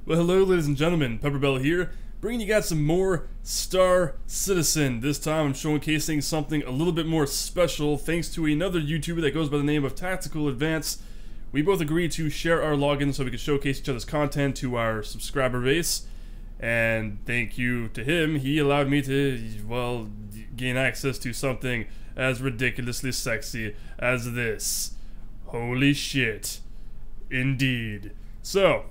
Well, hello ladies and gentlemen, PepperBelly here, bringing you guys some more Star Citizen. This time I'm showcasing something a little bit more special thanks to another YouTuber that goes by the name of TacticalAdvance. We both agreed to share our login so we could showcase each other's content to our subscriber base. And thank you to him, he allowed me to, well, gain access to something as ridiculously sexy as this. Holy shit. Indeed. So,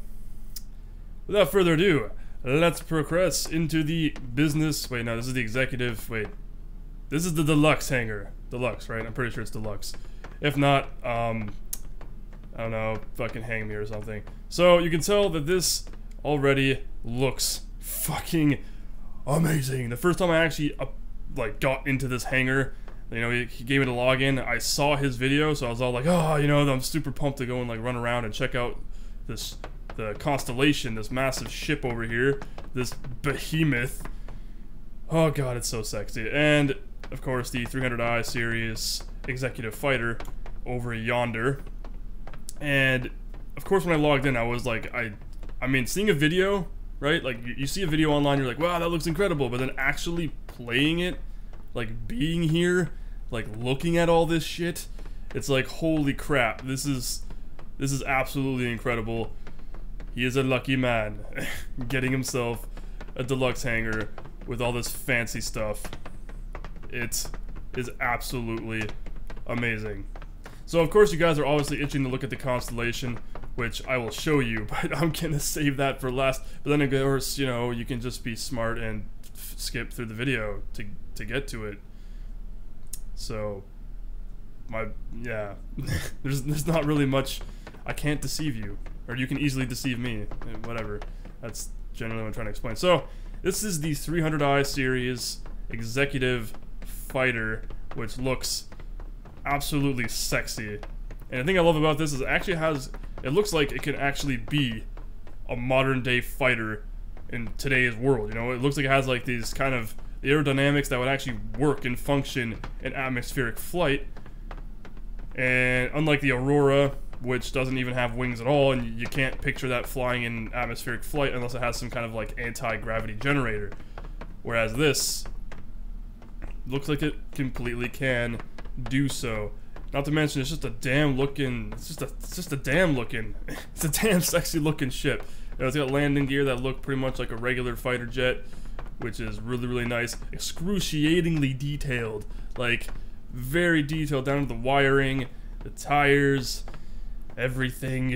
without further ado, let's progress into the business. Wait, no, this is the executive. Wait, this is the Deluxe Hanger. Deluxe, right? I'm pretty sure it's Deluxe. If not, I don't know, fucking hang me or something. So, you can tell that this already looks fucking amazing. The first time I actually, got into this hangar, you know, he gave me the login, I saw his video, so I was all like, oh, you know, I'm super pumped to go and, run around and check out the Constellation, this massive ship over here, this behemoth. Oh god, it's so sexy. And, of course, the 300i series executive fighter over yonder. And, of course, when I logged in, I was like, I mean, seeing a video, right? Like, you see a video online, you're like, wow, that looks incredible. But then actually playing it, being here, looking at all this shit, it's like, holy crap, this is absolutely incredible. He is a lucky man, getting himself a Deluxe Hanger with all this fancy stuff. It is absolutely amazing. So of course you guys are obviously itching to look at the Constellation, which I will show you, but I'm gonna save that for last. But then of course, you know, you can just be smart and skip through the video to get to it. So, yeah, there's not really much. I can't deceive you. Or you can easily deceive me. Whatever. That's generally what I'm trying to explain. So, this is the 300i series executive fighter, which looks absolutely sexy. And the thing I love about this is it actually has, it looks like it can actually be a modern day fighter in today's world. You know, it looks like it has these kind of aerodynamics that would actually work and function in atmospheric flight. And unlike the Aurora, which doesn't even have wings at all, and you can't picture that flying in atmospheric flight unless it has some kind of anti-gravity generator. Whereas this looks like it completely can do so. Not to mention, it's just a damn looking, it's just a damn looking, it's a damn sexy looking ship. You know, it's got landing gear that look pretty much like a regular fighter jet, which is really, really nice. Excruciatingly detailed, very detailed down to the wiring, the tires, everything,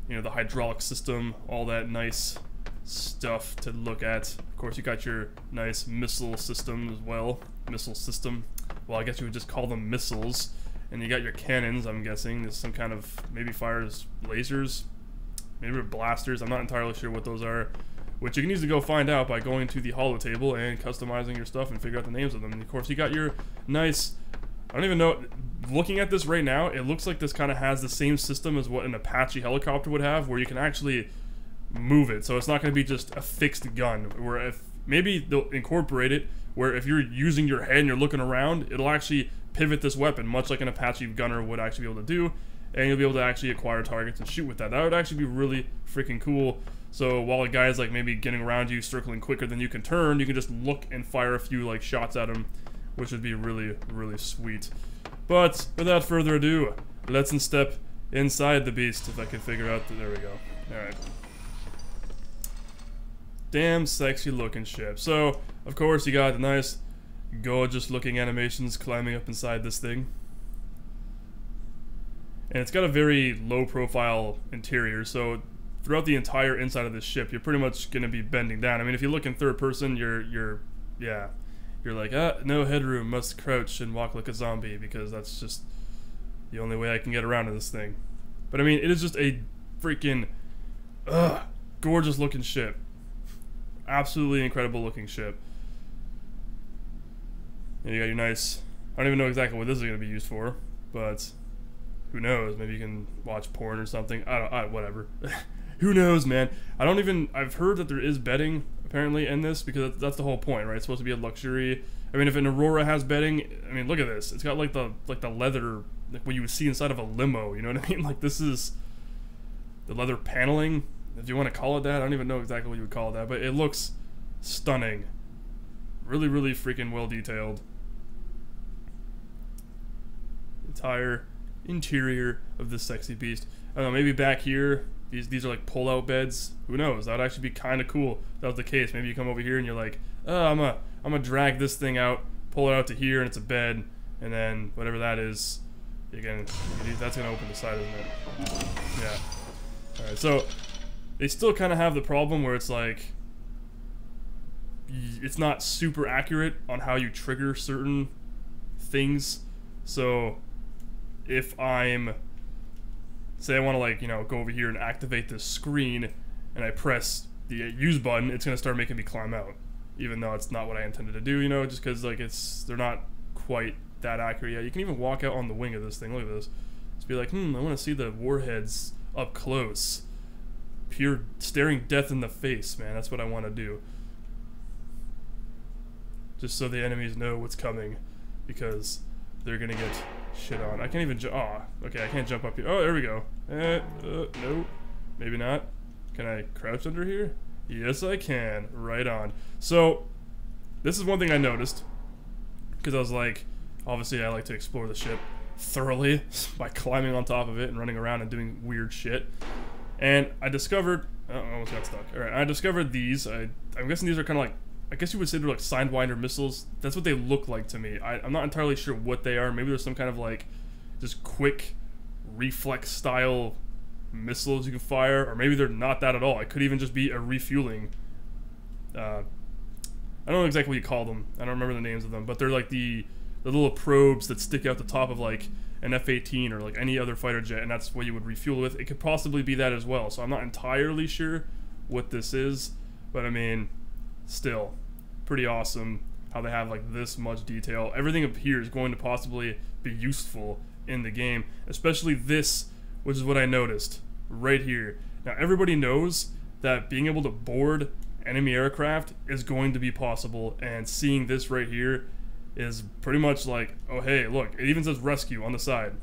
you know, the hydraulic system, all that nice stuff to look at. Of course, you got your nice missile system as well. Missile system. Well, I guess you would just call them missiles. And you got your cannons, I'm guessing. There's some kind of, maybe fires lasers, maybe blasters. I'm not entirely sure what those are. Which you can easily go find out by going to the holo table and customizing your stuff and figure out the names of them. And of course, you got your nice, I don't even know, looking at this right now, it looks like this kind of has the same system as what an Apache helicopter would have, where you can actually move it. So it's not going to be just a fixed gun, where if, maybe they'll incorporate it, where if you're using your head and you're looking around, it'll actually pivot this weapon, much like an Apache gunner would actually be able to do, and you'll be able to actually acquire targets and shoot with that. That would actually be really freaking cool. So while a guy's maybe getting around you, circling quicker than you can turn, you can just look and fire a few shots at him, which would be really, really sweet. But without further ado, let's step inside the beast, if I can figure out there we go. Alright. Damn sexy looking ship. So, of course, you got the nice, gorgeous looking animations climbing up inside this thing. And it's got a very low profile interior, so throughout the entire inside of this ship, you're pretty much going to be bending down. I mean, if you look in third person, you're like, no headroom, must crouch and walk like a zombie, because that's just the only way I can get around in this thing. But I mean, it is just a freaking, gorgeous looking ship. Absolutely incredible looking ship. And you got your nice, I don't even know exactly what this is going to be used for, but who knows, maybe you can watch porn or something, whatever. Who knows, man. I've heard that there is bedding, apparently, in this, because that's the whole point, right? It's supposed to be a luxury. I mean, if an Aurora has bedding, I mean, look at this. It's got the leather, what you would see inside of a limo, you know what I mean? This is the leather paneling. if you want to call it that. I don't even know exactly what you would call it that, but it looks stunning. Really, really freaking well detailed. Entire interior of this sexy beast. I don't know, maybe back here, these are like pull-out beds. Who knows? That would actually be kind of cool if that was the case. Maybe you come over here and you're like, oh, I'm gonna drag this thing out, pull it out to here, and it's a bed, and then whatever that is, that's gonna open the side, isn't it? Yeah. All right. So they still kind of have the problem where it's like it's not super accurate on how you trigger certain things. So if I'm, say I want to like, you know, go over here and activate this screen, and I press the use button, it's gonna start making me climb out, even though it's not what I intended to do, you know, just because like they're not quite that accurate yet. You can even walk out on the wing of this thing. Look at this. Just be like, I want to see the warheads up close. Pure staring death in the face, man. That's what I want to do. Just so the enemies know what's coming, because they're gonna get shit on. I can't even jump. Oh, okay, I can't jump up here. Oh, there we go. No, maybe not. Can I crouch under here? Yes, I can. Right on. So, this is one thing I noticed, because I was like, obviously I like to explore the ship thoroughly by climbing on top of it and running around and doing weird shit. And I discovered, I almost got stuck. Alright, I discovered these. I'm guessing these are kind of like, I guess you would say they're like Sidewinder missiles. That's what they look like to me. I'm not entirely sure what they are. Maybe there's some kind of like, just quick reflex style missiles you can fire, or maybe they're not that at all. It could even just be a refueling. I don't know exactly what you call them. I don't remember the names of them, but they're like the little probes that stick out the top of like an F-18 or like any other fighter jet, and that's what you would refuel with. It could possibly be that as well, so I'm not entirely sure what this is, but I mean, still, pretty awesome how they have like this much detail. Everything up here is going to possibly be useful in the game, especially this, which is what I noticed right here. Now, everybody knows that being able to board enemy aircraft is going to be possible, and seeing this right here is pretty much like, oh hey, look, it even says rescue on the side.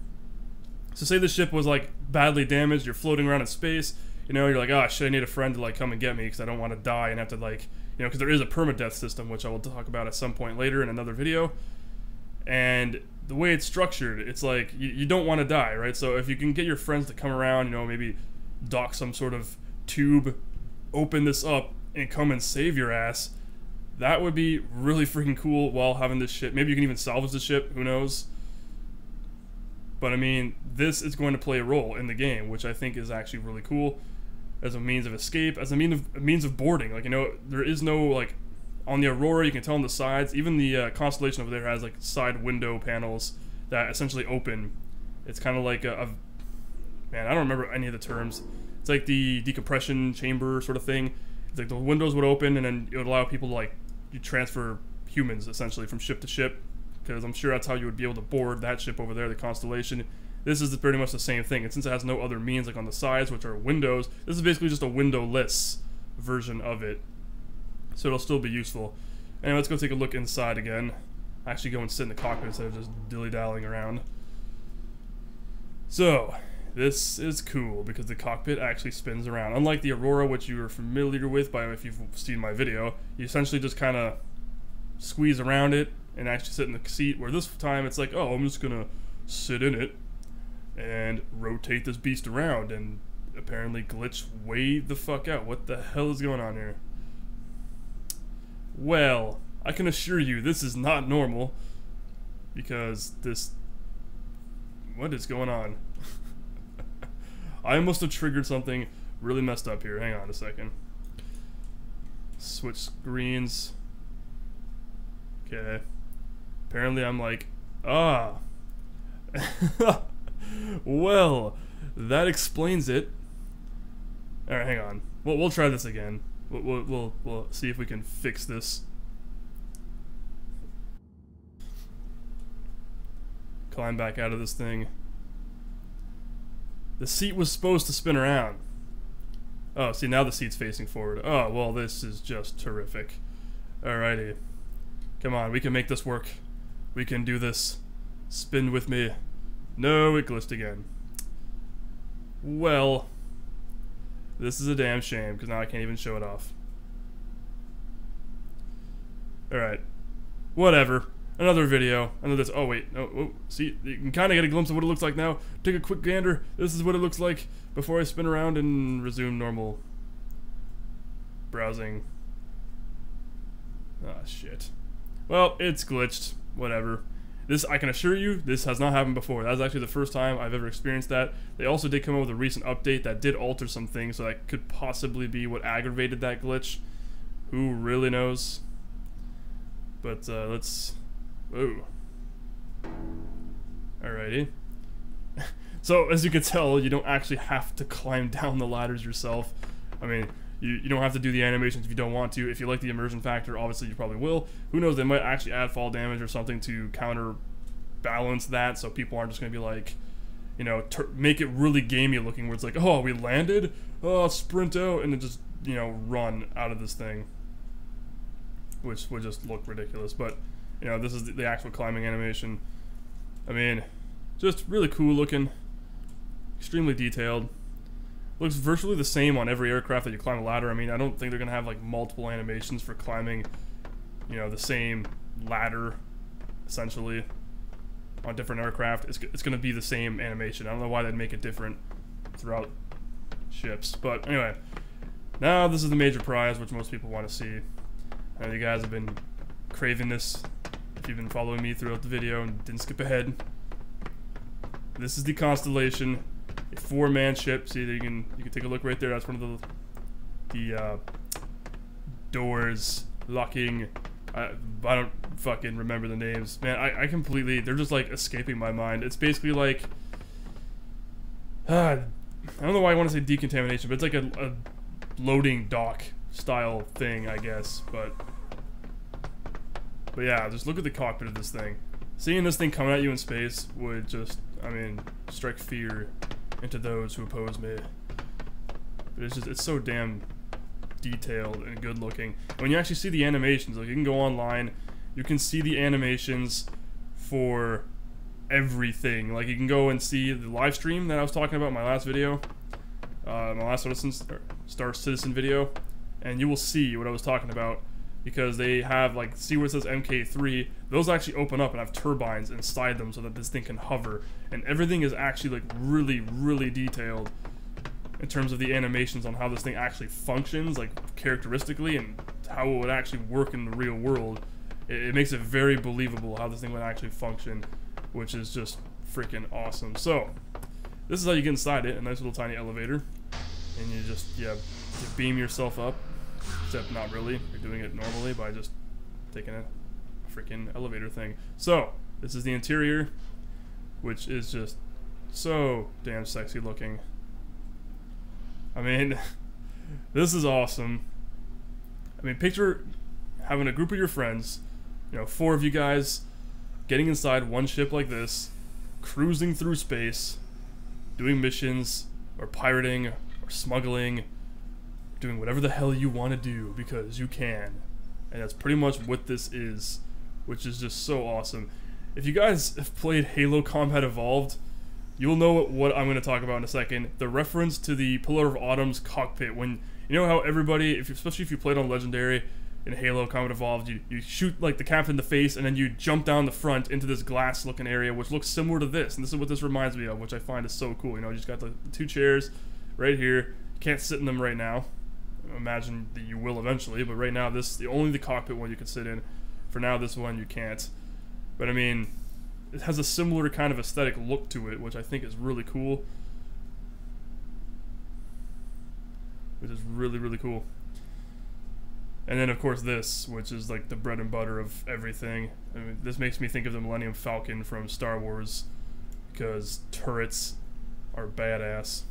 So say the ship was like badly damaged, you're floating around in space, you know, you're like, oh shit, I need a friend to like come and get me because I don't want to die and have to like, you know, because there is a permadeath system, which I will talk about at some point later in another video. And the way it's structured, it's like, you don't want to die, right? So if you can get your friends to come around, you know, maybe dock some sort of tube, open this up, and come and save your ass, that would be really freaking cool while having this ship. Maybe you can even salvage the ship, who knows? But I mean, this is going to play a role in the game, which I think is actually really cool as a means of escape, as a means of boarding. Like, you know, there is no, like, on the Aurora, you can tell on the sides, even the Constellation over there has, like, side window panels that essentially open. It's kind of like man, I don't remember any of the terms. It's like the decompression chamber sort of thing. It's like the windows would open, and then it would allow people to, like, you transfer humans, essentially, from ship to ship, because I'm sure that's how you would be able to board that ship over there, the Constellation. This is pretty much the same thing, and since it has no other means, like on the sides, which are windows, this is basically just a windowless version of it, so it'll still be useful. Anyway, let's go take a look inside again. Actually go and sit in the cockpit instead of just dilly-dallying around. So, this is cool, because the cockpit actually spins around. Unlike the Aurora, which you are familiar with by if you've seen my video, you essentially just kind of squeeze around it and actually sit in the seat, where this time it's like, oh, I'm just gonna sit in it and rotate this beast around and apparently glitch way the fuck out. What the hell is going on here? Well, I can assure you this is not normal, because this... what is going on? I must have triggered something really messed up here. Hang on a second. Switch screens. Okay. Apparently I'm like, ah. Well, that explains it. Alright, hang on. We'll try this again. We'll see if we can fix this. Climb back out of this thing. The seat was supposed to spin around. Oh, see, now the seat's facing forward. Oh, well, this is just terrific. Alrighty. Come on, we can make this work. We can do this. Spin with me. No, it glitched again. Well, This is a damn shame, because now I can't even show it off. Alright. Whatever. Another video. Another this. Oh, wait. No. Oh, see, you can kind of get a glimpse of what it looks like now. Take a quick gander. This is what it looks like before I spin around and resume normal browsing. Ah, shit. Well, it's glitched. Whatever. This, I can assure you, this has not happened before. That was actually the first time I've ever experienced that. They also did come up with a recent update that did alter some things, so that could possibly be what aggravated that glitch. Who really knows? But, let's... Whoa. Alrighty. So, as you can tell, you don't actually have to climb down the ladders yourself. I mean, you don't have to do the animations if you don't want to. If you like the immersion factor, obviously you probably will. Who knows, they might actually add fall damage or something to counterbalance that, so people aren't just going to be like, you know, make it really gamey looking, where it's like, oh, we landed? Oh, sprint out, and then just, you know, run out of this thing. Which would just look ridiculous, but, you know, this is the actual climbing animation. I mean, just really cool looking. Extremely detailed. Looks virtually the same on every aircraft that you climb a ladder. I mean, I don't think they're going to have, like, multiple animations for climbing, you know, the same ladder, essentially, on different aircraft. It's going to be the same animation. I don't know why they'd make it different throughout ships. But, anyway, now this is the major prize, which most people want to see. I know you guys have been craving this, if you've been following me throughout the video and didn't skip ahead. This is the Constellation. A 4-man ship. See, you can take a look right there. That's one of the doors locking. I don't fucking remember the names, man. I completely, they're just like escaping my mind. It's basically like I don't know why I want to say decontamination, but it's like a loading dock style thing, I guess. But yeah, just look at the cockpit of this thing. Seeing this thing coming at you in space would just, I mean, strike fear into those who oppose me. But it's just, it's so damn detailed and good looking. And when you actually see the animations, like, you can go online, you can see the animations for everything. Like, you can go and see the live stream that I was talking about in my last video, my last Star Citizen video, and you will see what I was talking about. Because they have, like, see where it says MK3, those actually open up and have turbines inside them so that this thing can hover. And everything is actually, like, really, really detailed in terms of the animations on how this thing actually functions, like, characteristically, and how it would actually work in the real world. It makes it very believable how this thing would actually function, which is just freaking awesome. So, this is how you get inside it, a nice little tiny elevator. And you just, yeah, you beam yourself up. Except not really. You're doing it normally by just taking a freaking elevator thing. So, this is the interior, which is just so damn sexy looking. I mean, this is awesome. I mean, picture having a group of your friends, you know, 4 of you guys, getting inside one ship like this, cruising through space, doing missions, or pirating, or smuggling, doing whatever the hell you want to do, because you can. And that's pretty much what this is, which is just so awesome. If you guys have played Halo Combat Evolved, you'll know what I'm going to talk about in a second. The reference to the Pillar of Autumn's cockpit, when, you know how everybody, especially if you played on Legendary in Halo Combat Evolved, you shoot, like, the captain in the face, and then you jump down the front into this glass-looking area, which looks similar to this. And this is what this reminds me of, which I find is so cool. You know, you just got the 2 chairs right here. You can't sit in them right now. Imagine that you will eventually, but right now this is only the cockpit one you can sit in. For now, this one you can't. But I mean, it has a similar kind of aesthetic look to it, which I think is really cool. Which is really, really cool. And then of course this, which is like the bread and butter of everything. I mean, this makes me think of the Millennium Falcon from Star Wars, because turrets are badass.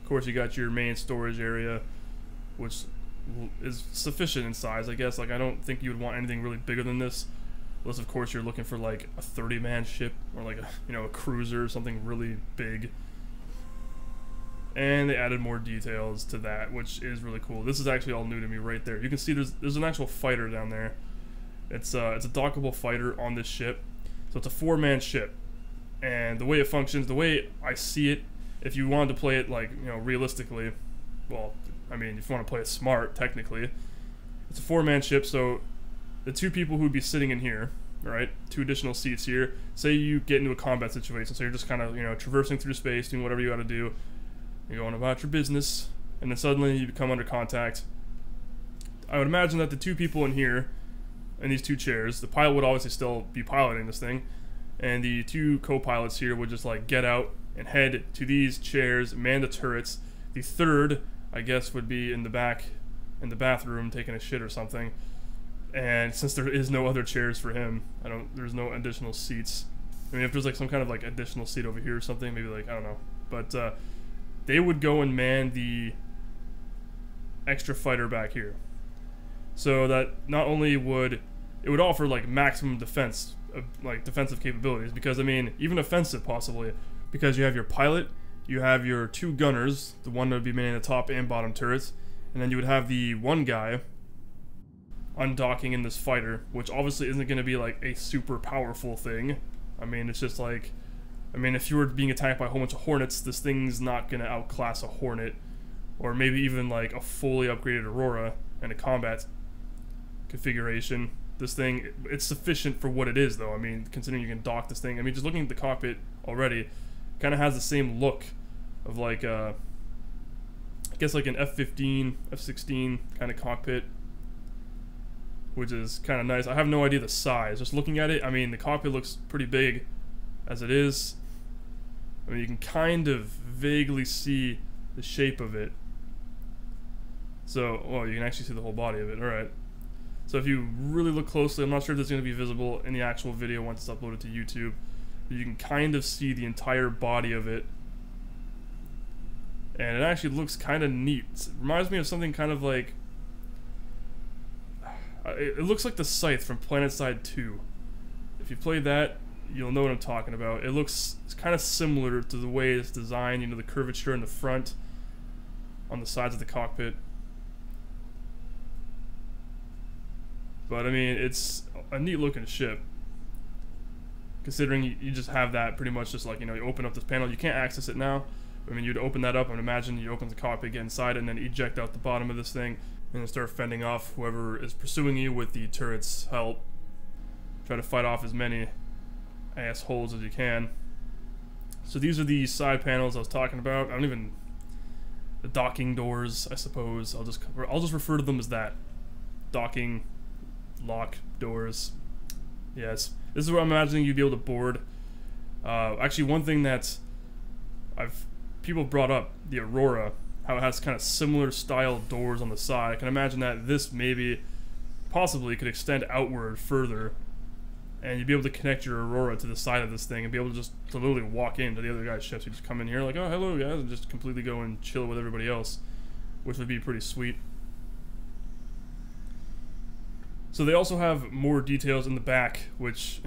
Of course, you got your main storage area, which is sufficient in size, I guess. Like, I don't think you would want anything really bigger than this, unless of course you're looking for like a 30-man ship, or like a, you know, a cruiser, something really big. And they added more details to that, which is really cool. This is actually all new to me right there. You can see there's an actual fighter down there. It's a dockable fighter on this ship, so it's a 4-man ship. And the way it functions, the way I see it, if you wanted to play it like, you know, realistically, well, I mean, if you want to play it smart, technically, it's a 4-man ship, so the 2 people who'd be sitting in here, right, 2 additional seats here, say you get into a combat situation, so you're just kind of, you know, traversing through space, doing whatever you gotta do, you're going about your business, and then suddenly you become under contact. I would imagine that the 2 people in here, in these 2 chairs, the pilot would obviously still be piloting this thing, and the 2 co-pilots here would just like get out and head to these chairs, man the turrets. The 3rd, I guess, would be in the back, in the bathroom, taking a shit or something. And since there is no other chairs for him, there's no additional seats. I mean, if there's like some kind of like additional seat over here or something, maybe like, I don't know. But they would go and man the extra fighter back here. So that not only would it would offer like maximum defense, like defensive capabilities, because I mean, even offensive possibly, because you have your pilot, you have your 2 gunners, the one that would be manning the top and bottom turrets, and then you would have the 1 guy undocking in this fighter, which obviously isn't going to be like a super powerful thing. I mean, it's just like, I mean, if you were being attacked by a whole bunch of Hornets, this thing's not going to outclass a Hornet, or maybe even like a fully upgraded Aurora in a combat configuration. This thing, it's sufficient for what it is, though. I mean, considering you can dock this thing, I mean, just looking at the cockpit already, kind of has the same look of like, I guess like an F-15, F-16 kind of cockpit, which is kind of nice. I have no idea the size. Just looking at it, I mean, the cockpit looks pretty big as it is. I mean, you can kind of vaguely see the shape of it. So, well, you can actually see the whole body of it. Alright. So if you really look closely, I'm not sure if it's going to be visible in the actual video once it's uploaded to YouTube, but you can kind of see the entire body of it. And it actually looks kind of neat. It reminds me of something kind of like... It looks like the Scythe from PlanetSide 2. If you play that, you'll know what I'm talking about. It looks kind of similar to the way it's designed, you know, the curvature in the front, on the sides of the cockpit. But I mean, it's a neat looking ship, considering you just have that pretty much just like, you know, you open up this panel, you can't access it now. I mean, you'd open that up and imagine you open the cockpit, get inside it, and then eject out the bottom of this thing, and then start fending off whoever is pursuing you with the turret's help. Try to fight off as many assholes as you can. So these are the side panels I was talking about. I don't even... The docking doors, I suppose. I'll just refer to them as that. Docking, lock doors. Yes. This is where I'm imagining you'd be able to board. Actually, one thing that people brought up, the Aurora, how it has kind of similar style doors on the side. I can imagine that this maybe, possibly, could extend outward further, and you'd be able to connect your Aurora to the side of this thing and be able to just literally walk into the other guy's ships. You just come in here like, oh, hello guys, and just completely go and chill with everybody else, which would be pretty sweet. So they also have more details in the back, which,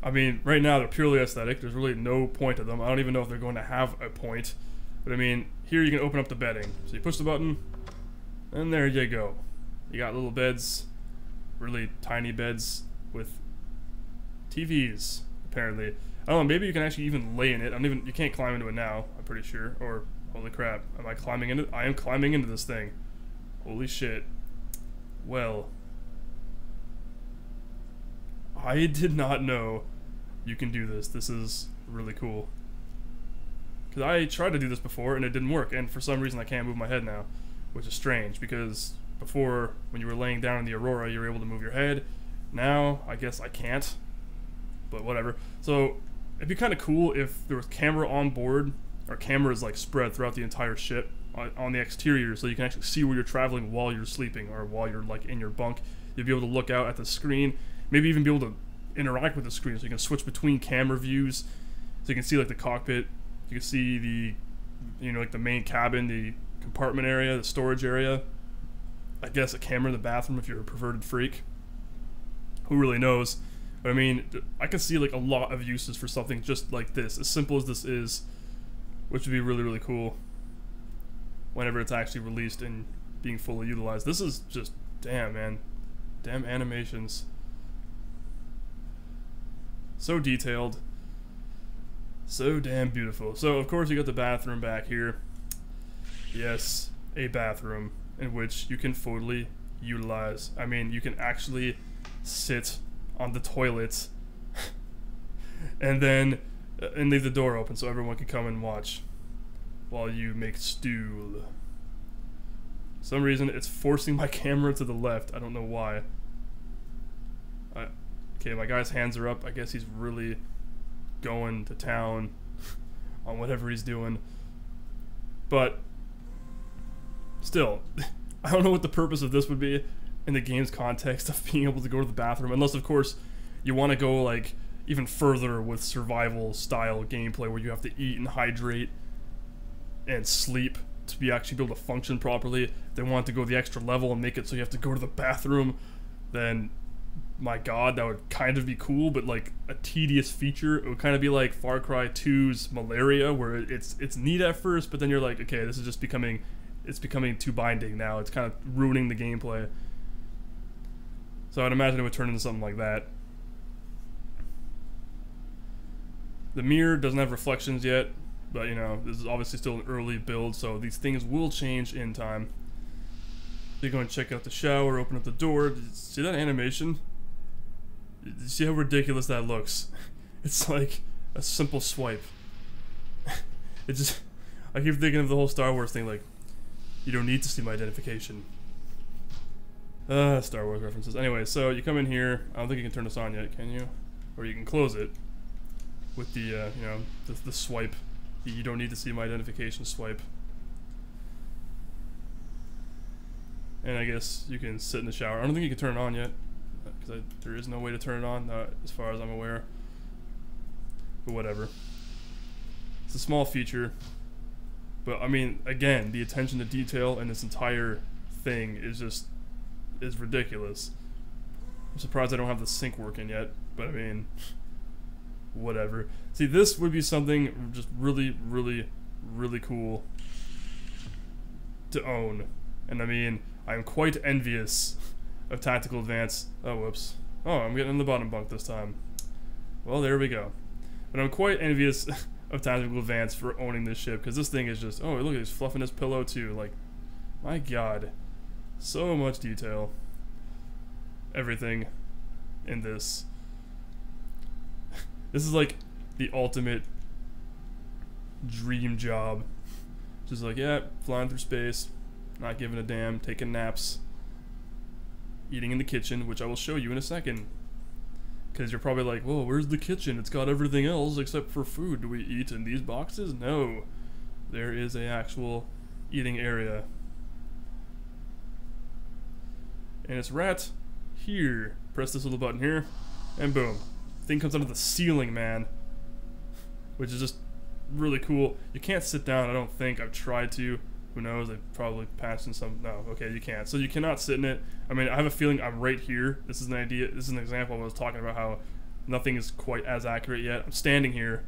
I mean, right now they're purely aesthetic. There's really no point to them. I don't even know if they're going to have a point. But I mean, here you can open up the bedding. So you push the button, and there you go. You got little beds, really tiny beds with TVs, apparently. I don't know, maybe you can actually even lay in it. You can't climb into it now, I'm pretty sure. Or, holy crap, am I climbing into it? I am climbing into this thing. Holy shit. Well, I did not know you can do this. This is really cool. Because I tried to do this before and it didn't work, and for some reason I can't move my head now, which is strange, because before, when you were laying down in the Aurora, you were able to move your head. Now, I guess I can't, but whatever. So, it'd be kind of cool if there was camera on board, or cameras like spread throughout the entire ship on the exterior, so you can actually see where you're traveling while you're sleeping, or while you're like in your bunk. You'd be able to look out at the screen, maybe even be able to interact with the screen, so you can switch between camera views, so you can see like the cockpit. You can see the, you know, like the main cabin, the compartment area, the storage area. I guess a camera in the bathroom if you're a perverted freak. Who really knows? But I mean, I can see like a lot of uses for something just like this, as simple as this is, which would be really, really cool whenever it's actually released and being fully utilized. This is just, damn, man. Damn animations. So detailed. So damn beautiful. So of course you got the bathroom back here. Yes, a bathroom in which you can fully utilize. I mean, you can actually sit on the toilet and then and leave the door open so everyone can come and watch while you make stew. For some reason it's forcing my camera to the left. I don't know why. Okay, my guy's hands are up. I guess he's really going to town on whatever he's doing. But still, I don't know what the purpose of this would be in the game's context of being able to go to the bathroom, unless of course you want to go like even further with survival style gameplay where you have to eat and hydrate and sleep to be actually be able to function properly. If they want to go the extra level and make it so you have to go to the bathroom, then my god, that would kind of be cool, but like a tedious feature. It would kind of be like Far Cry 2's Malaria, where it's neat at first, but then you're like, okay, this is just becoming too binding now. It's kind of ruining the gameplay. So I'd imagine it would turn into something like that. The mirror doesn't have reflections yet, but you know, this is obviously still an early build, so these things will change in time. You go and check out the shower, open up the door. Did you see that animation? Did you see how ridiculous that looks? It's like a simple swipe. It just, I keep thinking of the whole Star Wars thing, like, you don't need to see my identification. Star Wars references. Anyway, so you come in here. I don't think you can turn this on yet, can you? Or you can close it with the, you know, the swipe. You don't need to see my identification swipe. And I guess you can sit in the shower. I don't think you can turn it on yet, because there is no way to turn it on, as far as I'm aware. But whatever. It's a small feature. But, I mean, again, the attention to detail in this entire thing is ridiculous. I'm surprised I don't have the sink working yet, but I mean, whatever. See, this would be something just really, really, really cool to own. And I mean, I'm quite envious of TacticalAdvance. Oh, whoops. Oh, I'm getting in the bottom bunk this time. Well, there we go. But I'm quite envious of TacticalAdvance for owning this ship, because this thing is just, oh, look, he's fluffing his pillow too. Like, my god. So much detail. Everything in this. This is like the ultimate dream job. Just like, yeah, flying through space, not giving a damn, taking naps, eating in the kitchen, which I will show you in a second. Because you're probably like, whoa, where's the kitchen? It's got everything else except for food. Do we eat in these boxes? No. There is an actual eating area. And it's right here. Press this little button here, and boom. Thing comes out of the ceiling, man. Which is just really cool. You can't sit down, I don't think. I've tried to. Who knows? They probably patched in some. No, okay, you can't. So you cannot sit in it. I mean, I have a feeling I'm right here. This is an idea. This is an example of what I was talking about, how nothing is quite as accurate yet. I'm standing here,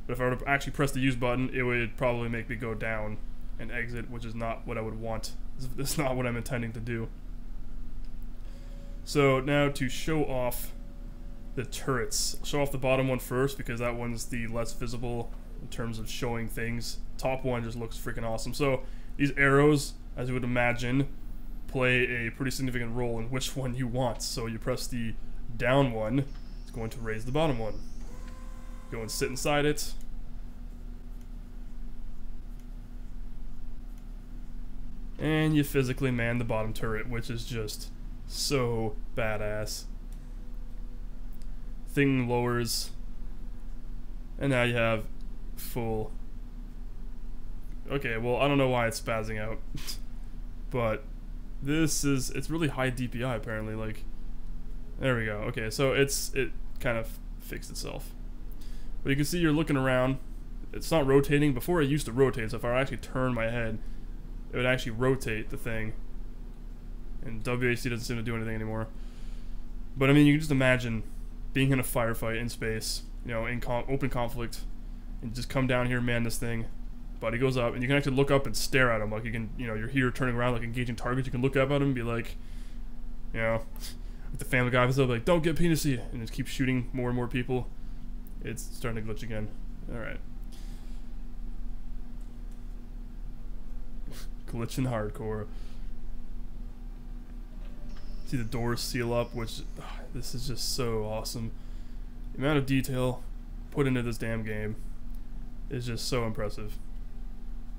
but if I were to actually press the use button, it would probably make me go down and exit, which is not what I would want. This is not what I'm intending to do. So now to show off the turrets. I'll show off the bottom one first because that one's the less visible in terms of showing things. Top one just looks freaking awesome. So these arrows, as you would imagine, play a pretty significant role in which one you want. So you press the down one, it's going to raise the bottom one. Go and sit inside it. And you physically man the bottom turret, which is just so badass. Thing lowers, and now you have full. Okay, well, I don't know why it's spazzing out, but it's really high DPI apparently. Like, there we go. Okay, so it kind of fixed itself. But you can see you're looking around. It's not rotating. Before it used to rotate, so if I actually turn my head, it would actually rotate the thing. And WAC doesn't seem to do anything anymore. But I mean, you can just imagine being in a firefight in space, you know, in open conflict, and just come down here, man this thing. Body goes up, and you can actually look up and stare at him. Like, you can, you know, you're here turning around, like engaging targets. You can look up at him and be like, you know, like the Family Guy episode, like, don't get penisy, and just keep shooting more and more people. It's starting to glitch again. Alright. Glitching hardcore. See the doors seal up, which this is just so awesome. The amount of detail put into this damn game is just so impressive.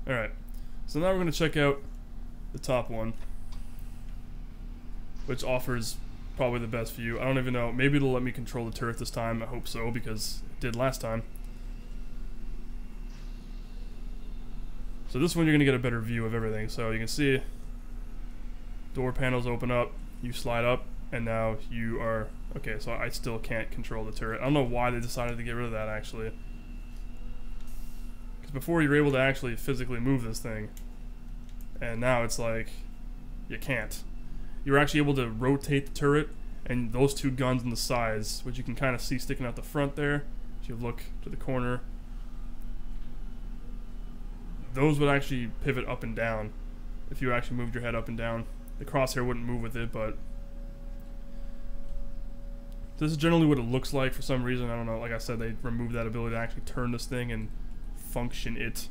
Alright, so now we're going to check out the top one, which offers probably the best view. I don't even know, maybe it'll let me control the turret this time. I hope so, because it did last time. So this one you're going to get a better view of everything. So you can see door panels open up, you slide up, and now you are... Okay, so I still can't control the turret. I don't know why they decided to get rid of that, actually. Because before you were able to actually physically move this thing, and now it's like, you can't. You were actually able to rotate the turret, and those two guns on the sides, which you can kind of see sticking out the front there, if you look to the corner, those would actually pivot up and down if you actually moved your head up and down. The crosshair wouldn't move with it, but this is generally what it looks like for some reason. I don't know, like I said, they removed that ability to actually turn this thing and function it,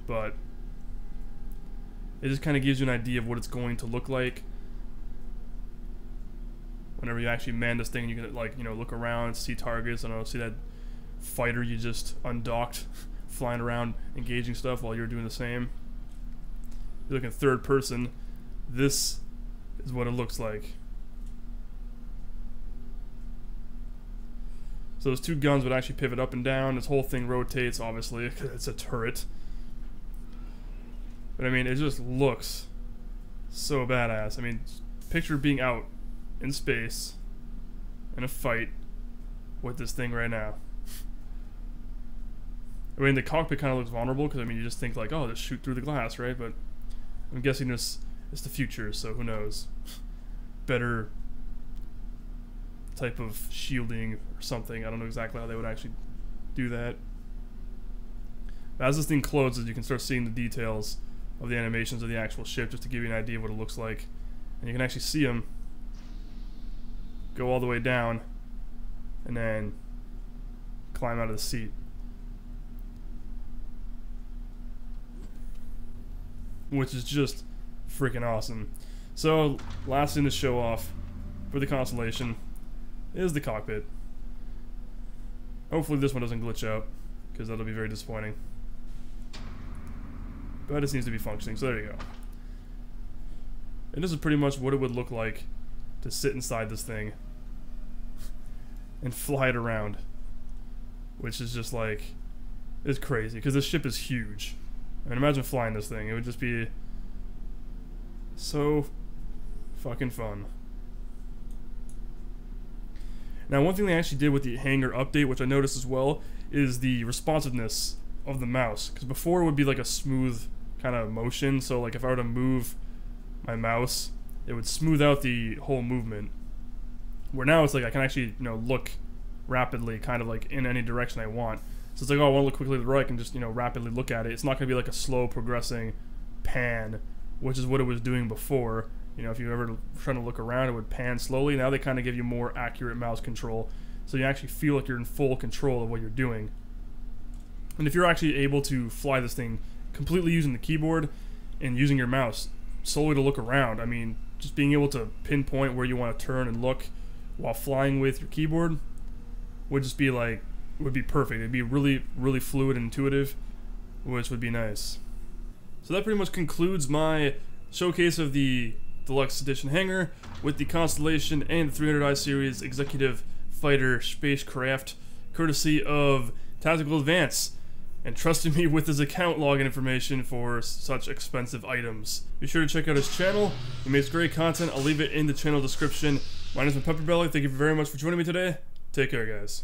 but it just kind of gives you an idea of what it's going to look like whenever you actually man this thing. You can, like, you know, look around, see targets. I don't know, see that fighter you just undocked flying around engaging stuff while you're doing the same. You look in third person, this is what it looks like. So those two guns would actually pivot up and down. This whole thing rotates, obviously, because it's a turret. But I mean, it just looks so badass. I mean, picture being out in space in a fight with this thing right now. I mean, the cockpit kind of looks vulnerable because, I mean, you just think like, oh, just shoot through the glass, right? But I'm guessing this is the future, so who knows? Better type of shielding or something. I don't know exactly how they would actually do that. But as this thing closes, you can start seeing the details of the animations of the actual ship, just to give you an idea of what it looks like. And you can actually see them go all the way down and then climb out of the seat. Which is just freaking awesome. So, last thing to show off for the Constellation is the cockpit. Hopefully this one doesn't glitch out, because that'll be very disappointing. But it seems to be functioning, so there you go. And this is pretty much what it would look like to sit inside this thing and fly it around. Which is just like, it's crazy, because this ship is huge. I mean, imagine flying this thing. It would just be so fucking fun. Now, one thing they actually did with the Hanger update, which I noticed as well, is the responsiveness of the mouse. Because before it would be like a smooth kind of motion, so like if I were to move my mouse, it would smooth out the whole movement. Where now it's like I can actually, you know, look rapidly, kind of like in any direction I want. So it's like, oh, I want to look quickly to the right, I can just, you know, rapidly look at it. It's not going to be like a slow progressing pan, which is what it was doing before. You know, if you ever trying to look around, it would pan slowly. Now they kind of give you more accurate mouse control, so you actually feel like you're in full control of what you're doing. And if you're actually able to fly this thing completely using the keyboard and using your mouse solely to look around, I mean, just being able to pinpoint where you want to turn and look while flying with your keyboard would just be like, would be perfect. It'd be really, really fluid and intuitive, which would be nice. So that pretty much concludes my showcase of the Deluxe Edition Hanger with the Constellation and the 300i series Executive Fighter Spacecraft, courtesy of TacticalAdvance, and trusted me with his account login information for such expensive items. Be sure to check out his channel. He makes great content. I'll leave it in the channel description. My name is PepperBelly. Thank you very much for joining me today. Take care, guys.